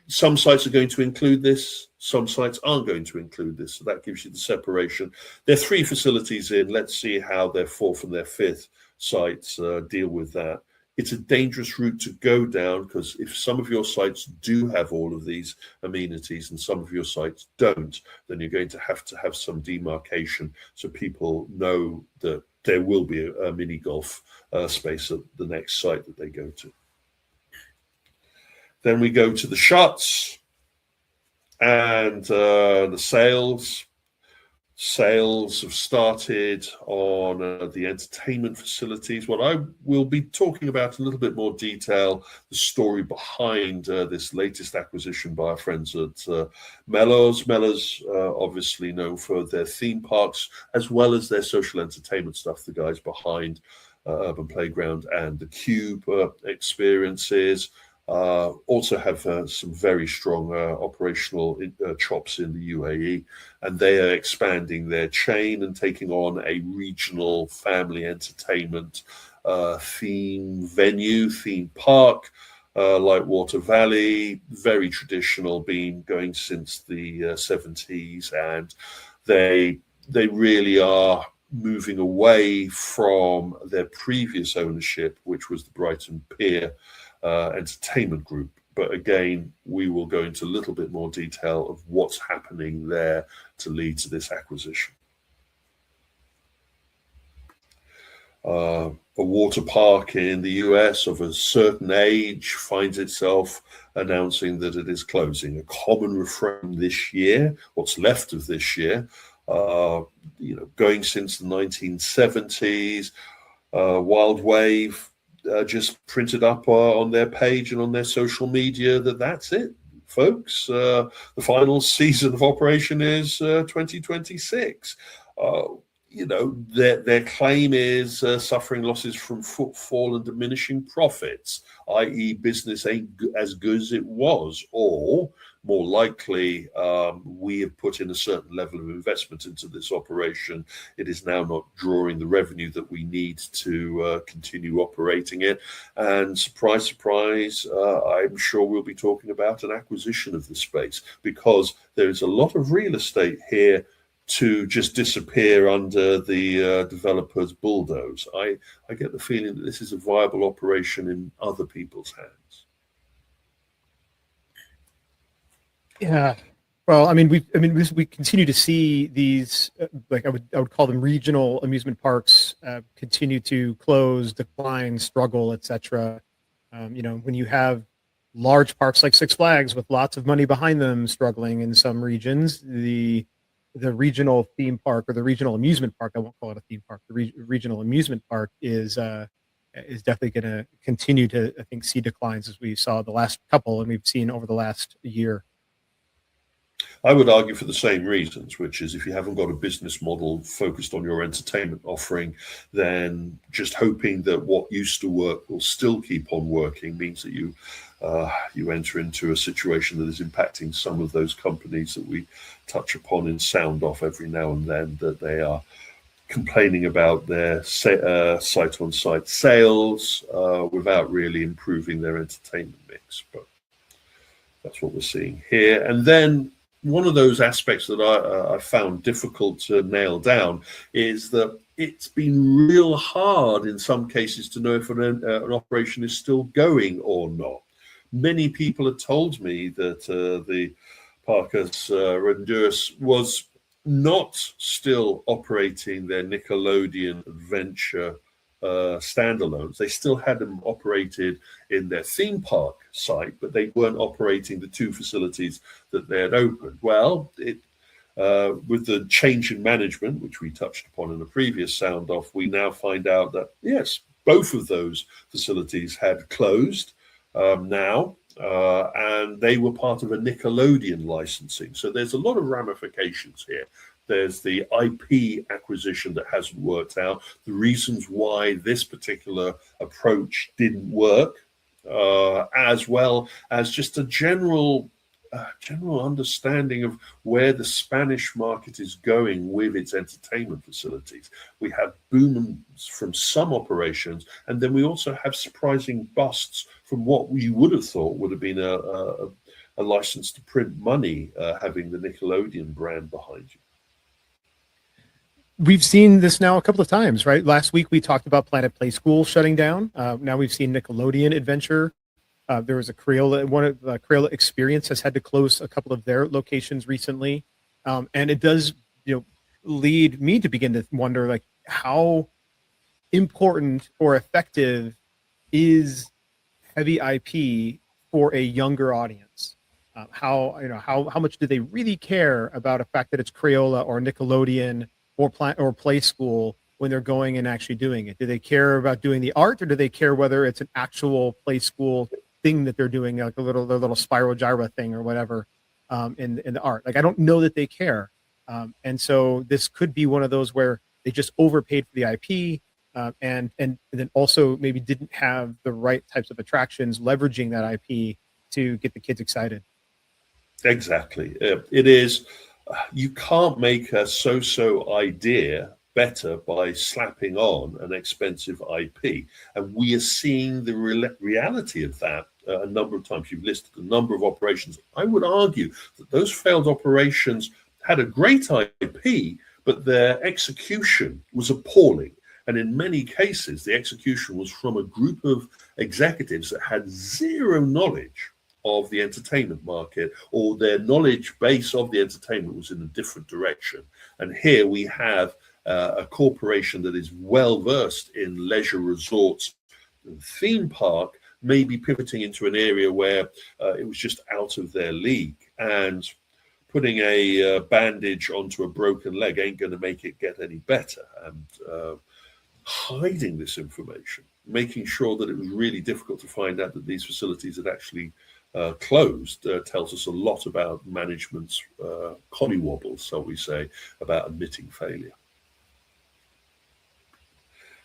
Some sites are going to include this, some sites aren't going to include this, so that gives you the separation. There are 3 facilities in. Let's see how their 4th and their 5th sites deal with that. It's a dangerous route to go down, because if some of your sites do have all of these amenities and some of your sites don't, then you're going to have some demarcation so people know that there will be a mini golf space at the next site that they go to. Then we go to the shots and the sales. Sales have started on the entertainment facilities. What I will be talking about in a little bit more detail, the story behind this latest acquisition by our friends at Mellows. Mellows, obviously known for their theme parks, as well as their social entertainment stuff, the guys behind Urban Playground and the Cube experiences. Also have some very strong operational chops in the UAE, and they are expanding their chain and taking on a regional family entertainment theme park like Water Valley, very traditional, been going since the 70s, and they really are moving away from their previous ownership, which was the Brighton Pier Entertainment Group. But again, we will go into a little bit more detail of what's happening there to lead to this acquisition. A water park in the US of a certain age finds itself announcing that it is closing. A common refrain this year, what's left of this year, going since the 1970s, Wild Wave just printed up on their page and on their social media that's it, folks. The final season of operation is 2026. Their claim is suffering losses from footfall and diminishing profits, i.e. business ain't as good as it was, or more likely, we have put in a certain level of investment into this operation. It is now not drawing the revenue that we need to continue operating it. And surprise, surprise, I'm sure we'll be talking about an acquisition of this space, because there is a lot of real estate here to just disappear under the developer's bulldoze. I get the feeling that this is a viable operation in other people's hands. Yeah. Well, I mean, we continue to see these, like I would call them regional amusement parks, continue to close, decline, struggle, etc. When you have large parks like Six Flags with lots of money behind them struggling in some regions, the regional theme park or the regional amusement park, I won't call it a theme park, the regional amusement park is definitely going to continue to, I think, see declines as we saw the last couple and we've seen over the last year. I would argue for the same reasons, which is if you haven't got a business model focused on your entertainment offering, then just hoping that what used to work will still keep on working means that you enter into a situation that is impacting some of those companies that we touch upon in Sound Off every now and then, that they are complaining about their site-on-site sales without really improving their entertainment mix. But that's what we're seeing here. And then one of those aspects that I found difficult to nail down is that it's been real hard in some cases to know if an operation is still going or not. Many people had told me that the Parcus Rendurus was not still operating their Nickelodeon adventure standalones. They still had them operated in their theme park site, but they weren't operating the two facilities that they had opened. Well, with the change in management, which we touched upon in the previous Sound Off, we now find out that, yes, both of those facilities had closed now, and they were part of a Nickelodeon licensing. So there's a lot of ramifications here. There's the IP acquisition that hasn't worked out, the reasons why this particular approach didn't work, as well as just a general understanding of where the Spanish market is going with its entertainment facilities. We have booms from some operations, and then we also have surprising busts from what we would have thought would have been a license to print money, having the Nickelodeon brand behind you. We've seen this now a couple of times, right? Last week we talked about Planet Play School shutting down. Now we've seen Nickelodeon Adventure. There was a Crayola, one of the Crayola Experience has had to close a couple of their locations recently, and it does, lead me to begin to wonder, like, how important or effective is heavy IP for a younger audience? How much do they really care about a fact that it's Crayola or Nickelodeon or Play School when they're going and actually doing it? Do they care about doing the art, or do they care whether it's an actual Play School thing that they're doing, like the little spiral gyra thing or whatever in the art? Like, I don't know that they care, and so this could be one of those where they just overpaid for the IP, and then also maybe didn't have the right types of attractions leveraging that IP to get the kids excited. Exactly, it is. You can't make a so-so idea better by slapping on an expensive IP. And we are seeing the reality of that a number of times. You've listed a number of operations. I would argue that those failed operations had a great IP, but their execution was appalling. And in many cases, the execution was from a group of executives that had zero knowledge of the entertainment market, or their knowledge base of the entertainment was in a different direction. And here we have a corporation that is well versed in leisure resorts and theme park, maybe pivoting into an area where it was just out of their league, and putting a bandage onto a broken leg ain't going to make it get any better. And hiding this information, making sure that it was really difficult to find out that these facilities had actually closed, tells us a lot about management's collywobbles, shall we say, about admitting failure.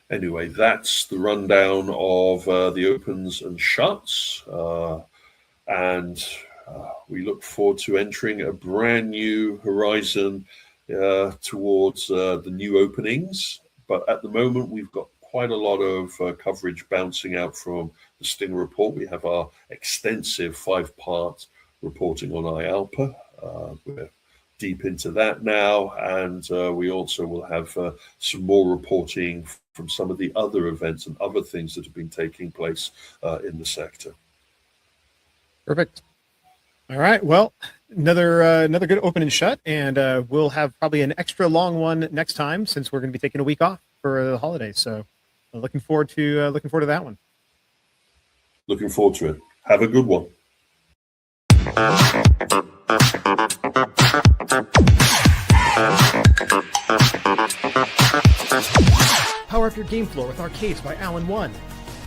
Anyway, that's the rundown of the opens and shuts, and we look forward to entering a brand new horizon towards the new openings. But at the moment, we've got quite a lot of coverage bouncing out from the Stinger Report. We have our extensive 5-part reporting on IAAPA. We're deep into that now, and we also will have some more reporting from some of the other events and other things that have been taking place in the sector. Perfect. All right. Well, another good open and shut, and we'll have probably an extra long one next time since we're going to be taking a week off for the holidays. So, looking forward to that one. Looking forward to it. Have a good one. Power up your game floor with Arcades by Allen One.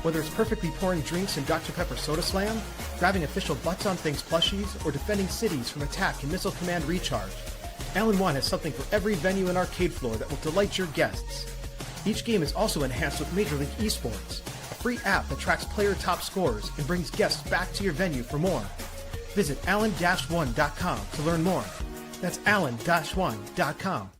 Whether it's perfectly pouring drinks in Dr. Pepper Soda Slam, grabbing official Butts on Things plushies, or defending cities from attack and missile command recharge, Allen One has something for every venue and arcade floor that will delight your guests. Each game is also enhanced with Major League Esports, a free app that tracks player top scores and brings guests back to your venue for more. Visit allen-one.com to learn more. That's allen-one.com.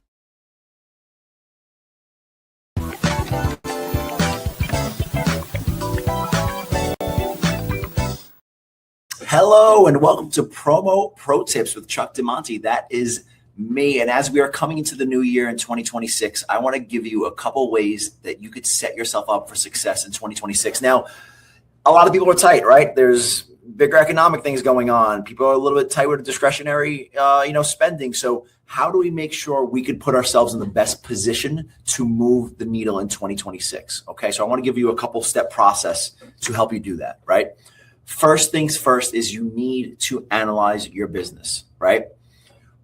Hello and welcome to Promo Pro Tips with Chuck DeMonte. That is me. And as we are coming into the new year in 2026, I want to give you a couple ways that you could set yourself up for success in 2026. Now, a lot of people are tight, right? There's bigger economic things going on. People are a little bit tight with discretionary, spending. So how do we make sure we could put ourselves in the best position to move the needle in 2026? Okay, so I want to give you a couple step process to help you do that, right? First things first is you need to analyze your business, right?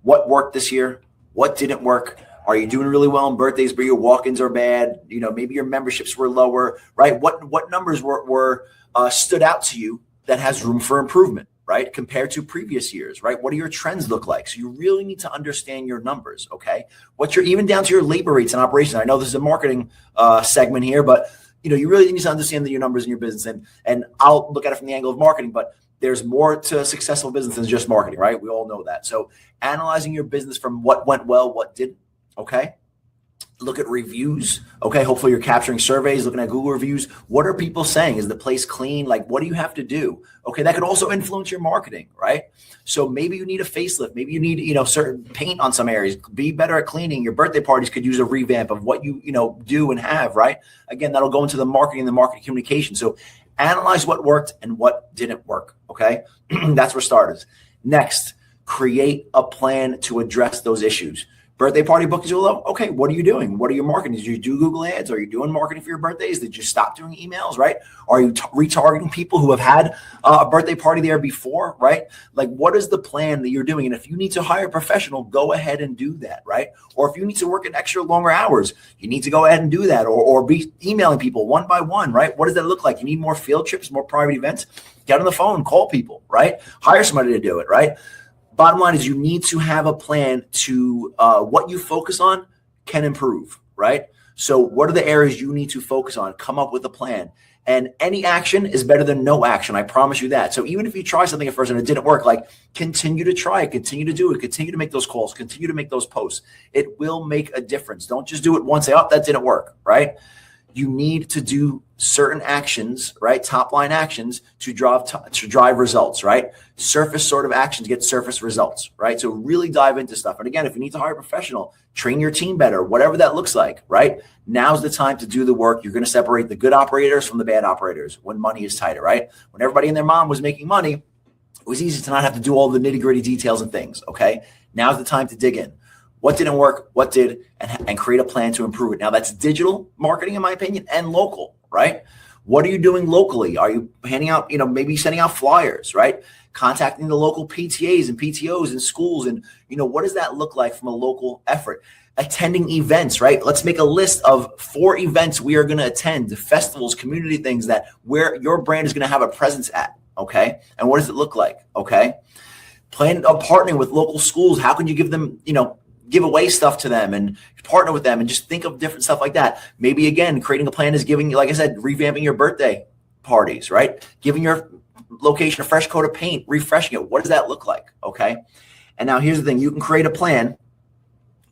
What worked this year? What didn't work? Are you doing really well on birthdays, but your walk-ins are bad? Maybe your memberships were lower, right? What numbers were stood out to you that has room for improvement, right? Compared to previous years, right? What do your trends look like? So you really need to understand your numbers, okay? Even down to your labor rates and operations. I know this is a marketing segment here, but you really need to understand your numbers in your business. And I'll look at it from the angle of marketing, but there's more to a successful business than just marketing, right? We all know that. So analyzing your business from what went well, what didn't, okay? Look at reviews, okay? Hopefully you're capturing surveys, looking at Google reviews. What are people saying? Is the place clean? Like, what do you have to do? Okay, that could also influence your marketing, right? So maybe you need a facelift. Maybe you need, certain paint on some areas. Be better at cleaning. Your birthday parties could use a revamp of what you, do and have, right? Again, that'll go into the marketing and the marketing communication. So analyze what worked and what didn't work, okay? That's for starters. Next, create a plan to address those issues. Birthday party bookings are low. Okay, what are you doing? What are your marketing? Did you do Google ads? Are you doing marketing for your birthdays? Did you stop doing emails, right? Are you retargeting people who have had a birthday party there before, right? Like, what is the plan that you're doing? And if you need to hire a professional, go ahead and do that, right? Or if you need to work an extra longer hours, you need to go ahead and do that, or be emailing people one by one, right? What does that look like? You need more field trips, more private events? Get on the phone, call people, right? Hire somebody to do it, right? Bottom line is you need to have a plan to what you focus on can improve, right? So what are the areas you need to focus on? Come up with a plan. And any action is better than no action. I promise you that. So even if you try something at first and it didn't work, like, continue to try it, continue to do it, continue to make those calls, continue to make those posts. It will make a difference. Don't just do it once, say, oh, that didn't work, right? You need to do certain actions, right? Top line actions to drive results, right? Surface sort of actions get surface results, right? So really dive into stuff. And again, if you need to hire a professional, train your team better, whatever that looks like, right? Now's the time to do the work. You're going to separate the good operators from the bad operators when money is tighter, right? When everybody and their mom was making money, it was easy to not have to do all the nitty gritty details and things, okay? Now's the time to dig in. What didn't work, what did, and create a plan to improve it. Now, that's digital marketing, in my opinion, and local, right? What are you doing locally? Are you handing out, maybe sending out flyers, right? Contacting the local PTAs and PTOs and schools. And, what does that look like from a local effort? Attending events, right? Let's make a list of 4 events we are going to attend, festivals, community things that where your brand is going to have a presence at, okay? And what does it look like, okay? Plan partnering with local schools. How can you give them, give away stuff to them and partner with them and just think of different stuff like that. Maybe, again, creating a plan is giving, like I said, revamping your birthday parties, right? Giving your location a fresh coat of paint, refreshing it. What does that look like? Okay. And now here's the thing. You can create a plan.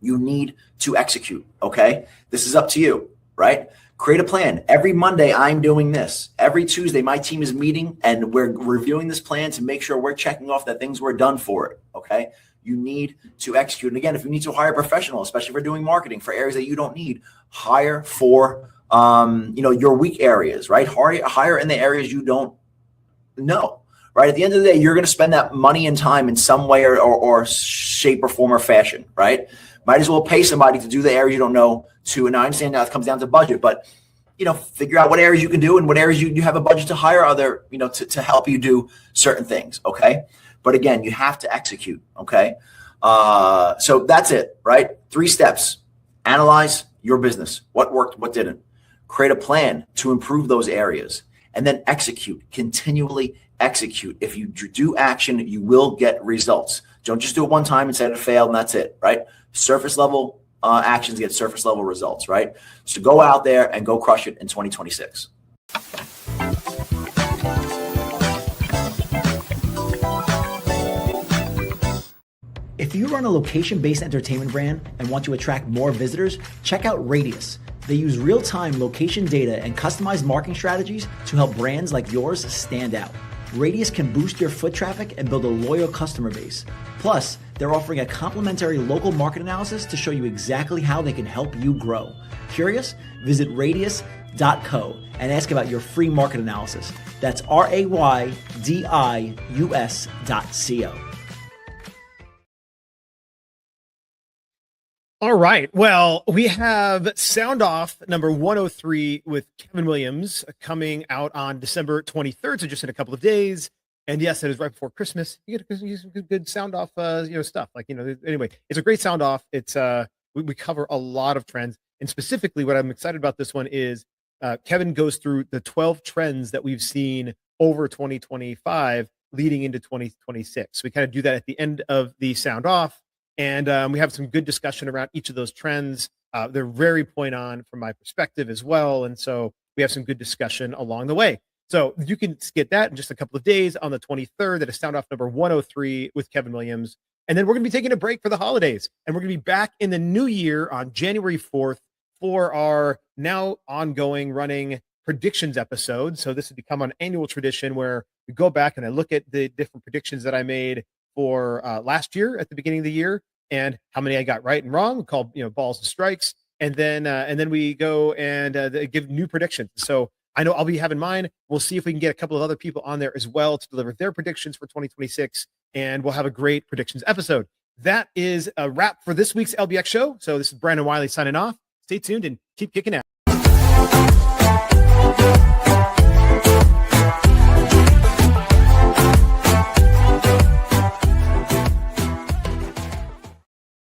You need to execute. Okay. This is up to you, right? Create a plan. Every Monday, I'm doing this. Every Tuesday, my team is meeting and we're reviewing this plan to make sure we're checking off that things were done for it. Okay. you need to execute. And again, if you need to hire a professional, especially if you're doing marketing for areas that you don't need, hire for your weak areas, right? Hire in the areas you don't know, right? At the end of the day, you're going to spend that money and time in some way or shape or form or fashion, right? Might as well pay somebody to do the areas you don't know too. And I understand now it comes down to budget, but figure out what areas you can do and what areas you have a budget to hire other, to help you do certain things. Okay. But again, you have to execute. Okay. So that's it, right? 3 steps. Analyze your business. What worked, what didn't. Create a plan to improve those areas, and then execute. Continually execute. If you do action, you will get results. Don't just do it one time and say it failed and that's it, right? Surface level actions get surface level results, right? So go out there and go crush it in 2026. If you run a location-based entertainment brand and want to attract more visitors, check out Radius. They use real-time location data and customized marketing strategies to help brands like yours stand out. Radius can boost your foot traffic and build a loyal customer base. Plus, they're offering a complimentary local market analysis to show you exactly how they can help you grow. Curious? Visit radius.co and ask about your free market analysis. That's RAYDIUS.co. All right. Well, we have Sound Off number 103 with Kevin Williams coming out on December 23rd. So just in a couple of days. And yes, it is right before Christmas. You get to use some good Sound Off, stuff anyway, it's a great Sound Off. It's, we cover a lot of trends, and specifically what I'm excited about this one is Kevin goes through the 12 trends that we've seen over 2025 leading into 2026. We kind of do that at the end of the Sound Off. And we have some good discussion around each of those trends. They're very point on from my perspective as well. And so we have some good discussion along the way. So you can get that in just a couple of days on the 23rd at a Sound Off number 103 with Kevin Williams. And then we're going to be taking a break for the holidays. And we're going to be back in the new year on January 4th for our now ongoing running predictions episode. So this has become an annual tradition where we go back and I look at the different predictions that I made for last year at the beginning of the year and how many I got right and wrong. We call balls and strikes, and then we go and give new predictions. So I know I'll be having mine. We'll see if we can get a couple of other people on there as well to deliver their predictions for 2026, and we'll have a great predictions episode. That is a wrap for this week's LBX show. So this is Brandon Wiley signing off. Stay tuned and keep kicking out.